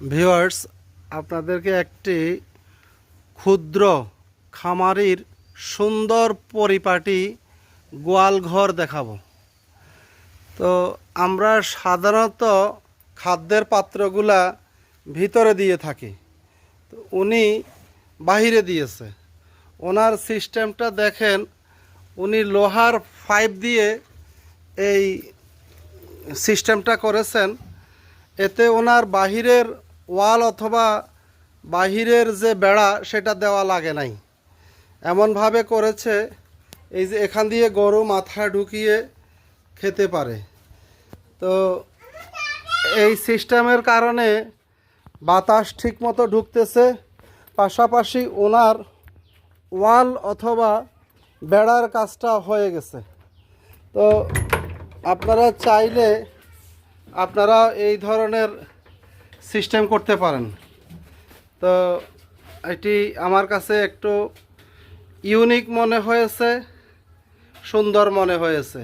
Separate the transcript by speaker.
Speaker 1: Viewers, আপনাদেরকে একটি ক্ষুদ্র খামারির সুন্দর পরিপাটি গোয়াল ঘর দেখাবো। তো আমরা সাধারণত খাদ্যের পাত্রগুলা ভিতরে দিয়ে থাকি, তো উনি বাহিরে দিয়েছে। ওনার সিস্টেমটা দেখেন, উনি লোহার পাইপ দিয়ে এই সিস্টেমটা করেছেন। এতে ওনার বাহিরের ওয়াল অথবা বাহিরের যে বেড়া সেটা দেওয়া লাগে নাই, এমনভাবে করেছে এই যে এখান দিয়ে গরু মাথা ঢুকিয়ে খেতে পারে। তো এই সিস্টেমের কারণে বাতাস ঠিকমতো ঢুকতেছে, পাশাপাশি ওনার ওয়াল অথবা বেড়ার কাজটা হয়ে গেছে। তো আপনারা চাইলে আপনারা এই ধরনের সিস্টেম করতে পারেন। তো এটি আমার কাছে একটু ইউনিক মনে হয়েছে, সুন্দর মনে হয়েছে।